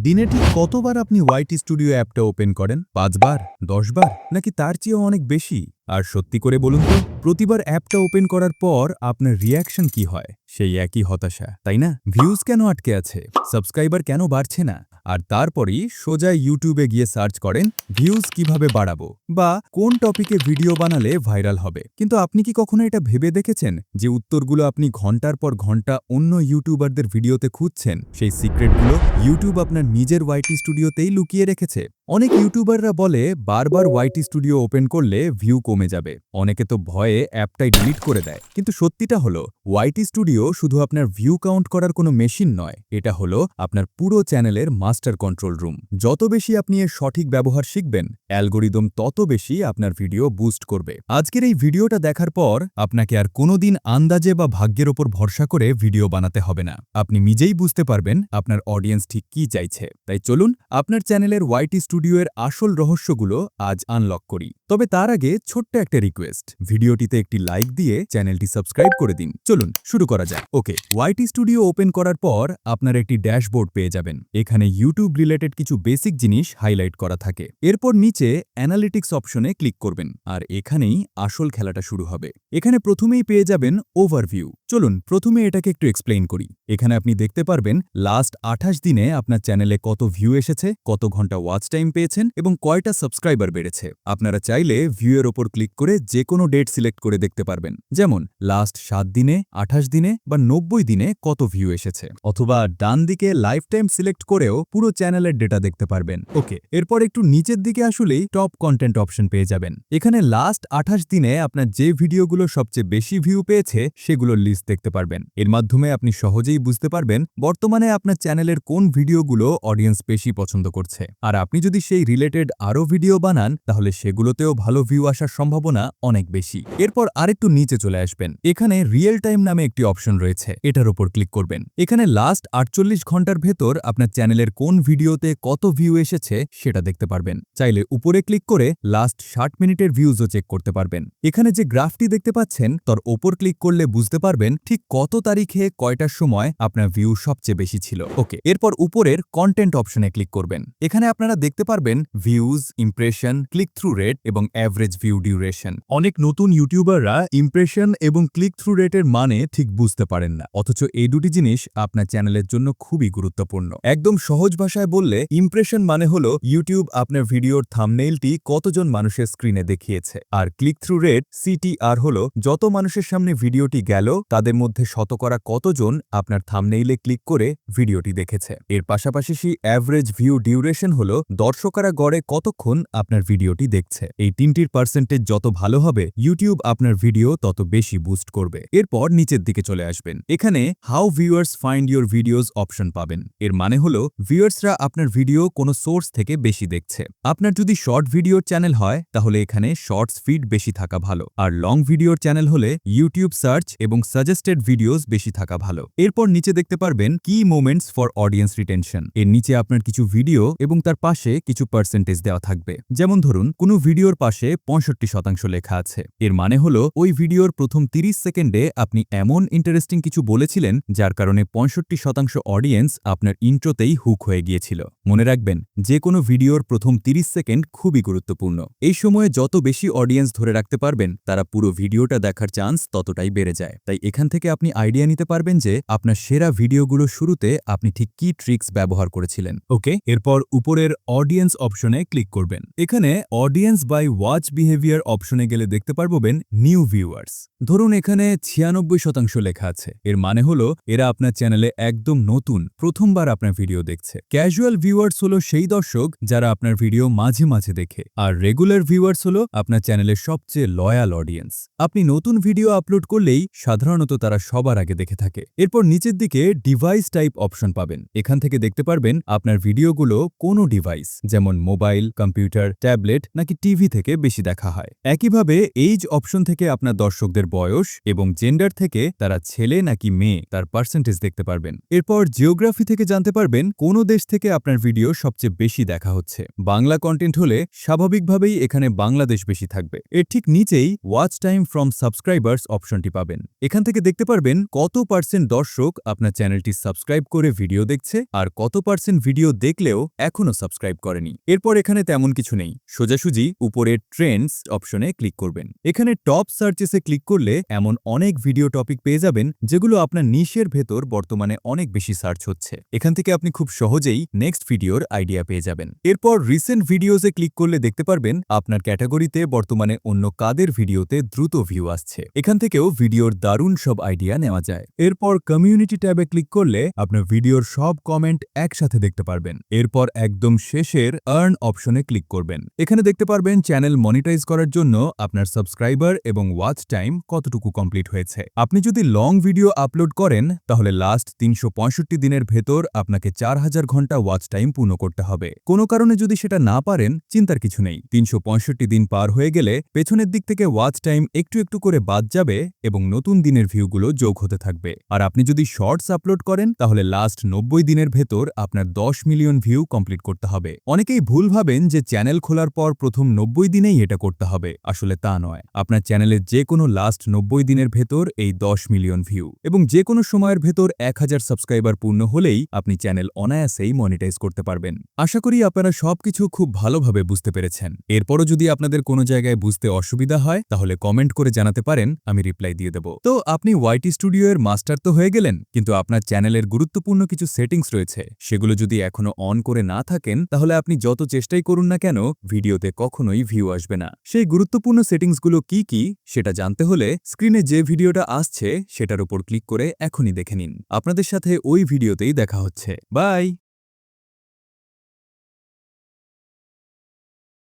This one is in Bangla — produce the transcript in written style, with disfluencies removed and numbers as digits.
দিনে ঠিক কতবার আপনি ওয়াইটি স্টুডিও অ্যাপটা ওপেন করেন? ৫ বার, ১০ বার নাকি তার চেয়েও অনেক বেশি? আর সত্যি করে বলুন তো, প্রতিবার অ্যাপটা ওপেন করার পর আপনার রিঅ্যাকশন কি হয়? সেই একই হতাশা, তাই না? ভিউজ কেন আটকে আছে? সাবস্ক্রাইবার কেন বাড়ছে না? আর তারপরেই সোজা ইউটিউবে গিয়ে সার্চ করেন ভিউজ কিভাবে বাড়াবো বা কোন টপিকে ভিডিও বানালে ভাইরাল হবে। কিন্তু আপনি কি কখনো এটা ভেবে দেখেছেন যে উত্তরগুলো আপনি ঘন্টার পর ঘন্টা অন্য ইউটিউবারদের ভিডিওতে খুঁজছেন, সেই সিক্রেটগুলো ইউটিউব আপনার নিজের ওয়াইটি স্টুডিওতেই লুকিয়ে রেখেছে? অনেক ইউটিউবাররা বলে বারবার ওয়াইটি স্টুডিও ওপেন করলে ভিউ কমে যাবে। অনেকে তো ভয়ে অ্যাপটাই ডিলিট করে দেয়। কিন্তু সত্যিটা হলো ওয়াইটি স্টুডিও শুধু আপনার ভিউ কাউন্ট করার কোনো মেশিন নয়, এটা হলো আপনার পুরো চ্যানেলের মাস্টার কন্ট্রোল রুম। যত বেশি আপনি এর সঠিক ব্যবহার শিখবেন, অ্যালগোরিদম তত বেশি আপনার ভিডিও বুস্ট করবে। আজকের এই ভিডিওটা দেখার পর আপনাকে আর কোনোদিন আন্দাজে বা ভাগ্যের ওপর ভরসা করে ভিডিও বানাতে হবে না। আপনি নিজেই বুঝতে পারবেন আপনার অডিয়েন্স ঠিক কী চাইছে। তাই চলুন আপনার চ্যানেলের ওয়াইটি স্টুডিওর আসল রহস্যগুলো আজ আনলক করি। তবে তার আগে ছোট্ট একটা রিকোয়েস্ট, ভিডিওটিতে একটি লাইক দিয়ে চ্যানেলটি সাবস্ক্রাইব করে দিন। চলুন শুরু করা যাক। ওকে, ওয়াইটি স্টুডিও ওপেন করার পর আপনার একটি ড্যাশবোর্ড পেয়ে যাবেন। এখানে ইউটিউব রিলেটেড কিছু বেসিক জিনিস হাইলাইট করা থাকে। এরপর নিচে অ্যানালিটিক্স অপশনে ক্লিক করবেন আর এখানেই আসল খেলাটা শুরু হবে। এখানে প্রথমেই পেয়ে যাবেন ওভারভিউ। চলুন প্রথমে এটাকে একটু এক্সপ্লেইন করি। এখানে আপনি দেখতে পারবেন লাস্ট ২৮ দিনে আপনার চ্যানেলে কত ভিউ এসেছে, কত ঘন্টা ওয়াচ টাইম পেয়েছেন এবং কয়টা সাবস্ক্রাইবার বেড়েছে। আপনারা চাইলে ভিউয়ের ওপর ক্লিক করে যে কোনো ডেট সিলেক্ট করে দেখতে পারবেন, যেমন লাস্ট ৭ দিনে, ২৮ দিনে বা ৯০ দিনে কত ভিউ এসেছে। অথবা ডান দিকে লাইফ টাইম সিলেক্ট করেও পুরো চ্যানেলের ডেটা দেখতে পারবেন। ওকে, এরপর একটু নিচের দিকে আসলেই টপ কন্টেন্ট অপশন পেয়ে যাবেন। এখানে লাস্ট ২৮ দিনে আপনার যে ভিডিওগুলো সবচেয়ে বেশি ভিউ পেয়েছে সেগুলোর লিস্ট দেখতে পারবেন। এর মাধ্যমে আপনি সহজেই বুঝতে পারবেন বর্তমানে আপনার চ্যানেলের কোন ভিডিওগুলো অডিয়েন্স বেশি পছন্দ করছে। আর আপনি যদি সেই রিলেটেড আরও ভিডিও বানান তাহলে সেগুলোতেও ভালো ভিউ আসার সম্ভাবনা অনেক বেশি। এরপর আরেকটু নিচে চলে আসবেন। এখানে রিয়েল টাইম নামে একটি অপশন রয়েছে, এটার উপর ক্লিক করবেন। এখানে লাস্ট ৪৮ ঘন্টার ভেতর আপনার চ্যানেলের কোন ভিডিওতে কত ভিউ এসেছে সেটা দেখতে পারবেন। চাইলে উপরে ক্লিক করে লাস্ট ৬০ মিনিটের ভিউজও চেক করতে পারবেন। এখানে যে গ্রাফটি দেখতে পাচ্ছেন তার ওপর ক্লিক করলে বুঝতে পারবেন ঠিক কত তারিখে কয়টার সময় আপনার ভিউ সবচেয়ে বেশি ছিল। ওকে, এরপর উপরের কন্টেন্ট অপশনে ক্লিক করবেন। এখানে আপনারা দেখতে পারবেন views, impression, click through rate এবং অ্যাভারেজ ভিউ ডিউরেশন। অনেক নতুন ইউটিউবাররা ইমপ্রেশন এবং ক্লিক থ্রু রেটের মানে ঠিক বুঝতে পারেন না, অথচ এই দুটি জিনিস আপনার চ্যানেলের জন্য খুবই গুরুত্বপূর্ণ। একদম সহজ ভাষায় বললে ইমপ্রেশন মানে হলো ইউটিউব আপনার ভিডিওর থাম্বনেইলটি কতজন মানুষের স্ক্রিনে দেখিয়েছে, আর ক্লিক থ্রু রেট সিটিআর হলো যত মানুষের সামনে ভিডিওটি গেল তাদের মধ্যে শতকরা কতজন আপনার থাম্বনেইলে ক্লিক করে ভিডিওটি দেখেছে। এর পাশাপাশি অ্যাভারেজ ভিউ ডিউরেশন হলো দর্শকরা গড়ে কতক্ষণ আপনার ভিডিওটি দেখছে। এই তিনটির পার্সেন্টেজ যত ভালো হবে ইউটিউব আপনার ভিডিও তত বেশি বুস্ট করবে। এরপর নিচের দিকে চলে আসবেন। এখানে how viewers find your videos option পাবেন। এর মানে হলো ভিউয়ার্সরা আপনার ভিডিও কোনো সোর্স থেকে বেশি দেখছে। আপনার যদি শর্ট ভিডিওর চ্যানেল হয় তাহলে এখানে শর্টস ফিড বেশি থাকা ভালো, আর লং ভিডিওর চ্যানেল হলে ইউটিউব সার্চ এবং সাজেস্টেড ভিডিওস বেশি থাকা ভালো। এরপর নিচে দেখতে পারবেন কি মোমেন্টস ফর অডিয়েন্স রিটেনশন। এর নিচে আপনার কিছু ভিডিও এবং তার পাশে কিছু পার্সেন্টেজ দেওয়া থাকবে। যেমন ধরুন কোনো ভিডিওর পাশে ৬৫% লেখা আছে। এর মানে হলো ওই ভিডিওর প্রথম ৩০ সেকেন্ডে আপনি এমন ইন্টারেস্টিং কিছু বলেছিলেন যার কারণে ৬৫% অডিয়েন্স আপনার ইন্ট্রোতেই হুক হয়ে গিয়েছিল। মনে রাখবেন যে কোনো ভিডিওর প্রথম ৩০ সেকেন্ড খুবই গুরুত্বপূর্ণ। এই সময়ে যত বেশি অডিয়েন্স ধরে রাখতে পারবেন তারা পুরো ভিডিওটা দেখার চান্স ততটাই বেড়ে যায়। তাই এখান থেকে আপনি আইডিয়া নিতে পারবেন যে আপনার সেরা ভিডিওগুলো শুরুতে আপনি ঠিক কি ট্রিক্স ব্যবহার করেছিলেন। ওকে, এরপর উপরের অডিয়েন্স অপশনে ক্লিক করবেন। এখানে অডিয়েন্স বাই ওয়াচ বিহেভিয়ার অপশনে গেলে দেখতে পারবেন নিউ ভিউয়ার্স। ধরুন এখানে ৯৬% লেখা আছে। এর মানে হলো এরা আপনার চ্যানেলে একদম নতুন, প্রথমবার আপনার ভিডিও দেখছে। ক্যাজুয়াল ভিউয়ার্স হলো সেই দর্শক যারা আপনার ভিডিও মাঝে মাঝে দেখে, আর রেগুলার ভিউয়ার্স হলো আপনার চ্যানেলের সবচেয়ে লয়াল অডিয়েন্স। আপনি নতুন ভিডিও আপলোড করলেই সাধারণত তারা সবার আগে দেখে থাকে। এরপর নিচের দিকে ডিভাইস টাইপ অপশন পাবেন। এখান থেকে দেখতে পারবেন আপনার ভিডিওগুলো কোনো ডিভাইস যেমন মোবাইল, কম্পিউটার, ট্যাবলেট নাকি টিভি থেকে বেশি দেখা হয়। একইভাবে এইজ অপশন থেকে আপনার দর্শকদের বয়স এবং জেন্ডার থেকে তারা ছেলে নাকি মেয়ে তার পার্সেন্টেজ দেখতে পারবেন। এরপর জিওগ্রাফি থেকে জানতে পারবেন কোন দেশ থেকে আপনার ভিডিও সবচেয়ে বেশি দেখা হচ্ছে। বাংলা কন্টেন্ট হলে স্বাভাবিকভাবেই এখানে বাংলাদেশ বেশি থাকবে। এর ঠিক নিচেই ওয়াচ টাইম ফ্রম সাবস্ক্রাইবার্স অপশনটি পাবেন। এখান থেকে থেকে দেখতে পারবেন কত পার্সেন্ট দর্শক আপনার চ্যানেলটি সাবস্ক্রাইব করে ভিডিও দেখছে আর কত পার্সেন্ট ভিডিও দেখলেও এখনও সাবস্ক্রাইব করেনি। এরপর এখানে তেমন কিছু নেই, সোজাসুজি উপরের ট্রেন্ডস অপশনে ক্লিক করবেন। এখানে টপ সার্চেসে ক্লিক করলে এমন অনেক ভিডিও টপিক পেয়ে যাবেন যেগুলো আপনার নিশের ভেতর বর্তমানে অনেক বেশি সার্চ হচ্ছে। এখান থেকে আপনি খুব সহজেই নেক্সট ভিডিওর আইডিয়া পেয়ে যাবেন। এরপর রিসেন্ট ভিডিওসে ক্লিক করলে দেখতে পারবেন আপনার ক্যাটাগরিতে বর্তমানে অন্য কাদের ভিডিওতে দ্রুত ভিউ আসছে। এখান থেকেও ভিডিওর দারুণ সব আইডিয়া নেওয়া যায়। এরপর কমিউনিটি ট্যাবে ক্লিক করলে আপনার ভিডিওর সব কমেন্ট একসাথে দেখতে পারবেন। এরপর একদম শেষের আর্ন অপশনে ক্লিক করবেন। এখানে দেখতে পারবেন চ্যানেল মনিটাইজ করার জন্য আপনার সাবস্ক্রাইবার এবং ওয়াচ টাইম কতটুকু কমপ্লিট হয়েছে। আপনি যদি লং ভিডিও আপলোড করেন তাহলে লাস্ট 365 দিনের ভেতর আপনাকে 4000 ঘন্টা ওয়াচ টাইম পূর্ণ করতে হবে। কোনো কারণে যদি সেটা না পারেন, চিন্তার কিছু নেই। 365 দিন পার হয়ে গেলে পেছনের দিক থেকে ওয়াচ টাইম একটু একটু করে বাদ যাবে এবং নতুন দিনের ভিউগুলো যোগ হতে থাকবে। আর আপনি যদি শর্টস আপলোড করেন তাহলে লাস্ট 90 দিনের ভেতর আপনার 10 মিলিয়ন ভিউ কমপ্লিট করতে হবে। অনেকেই ভুল ভাবেন যে চ্যানেল খোলার পর প্রথম 90 দিনেই এটা করতে হবে, আসলে তা নয়। আপনার চ্যানেলের যে কোনো লাস্ট 90 দিনের ভেতর এই 10 মিলিয়ন ভিউ এবং যে কোনো সময়ের ভেতর 1000 সাবস্ক্রাইবার পূর্ণ হলেই আপনি চ্যানেল অনায়াসেই মনিটাইজ করতে পারবেন। আশা করি আপনারা সবকিছু খুব ভালোভাবে বুঝতে পেরেছেন। এরপরও যদি আপনাদের কোনো জায়গায় বুঝতে অসুবিধা হয় তাহলে কমেন্ট করে জানাতে পারেন, আমি রিপ্লাই দিয়ে দেব। তো আপনি ওয়াইটি স্টুডিও এর মাস্টার তো হয়ে গেলেন, কিন্তু আপনার চ্যানেলের গুরুত্বপূর্ণ কিছু সেটিংস রয়েছে, সেগুলো যদি এখনো অন করে না থাকেন তাহলে আপনি যত চেষ্টাই করুন না কেন ভিডিওতে কখনোই ভিউ আসবে না। সেই গুরুত্বপূর্ণ সেটিংসগুলো কি কি সেটা জানতে হলে স্ক্রিনে যে ভিডিওটা আসছে সেটার উপর ক্লিক করে এখনই দেখে নিন। আপনাদের সাথে ওই ভিডিওতেই দেখা হচ্ছে। বাই।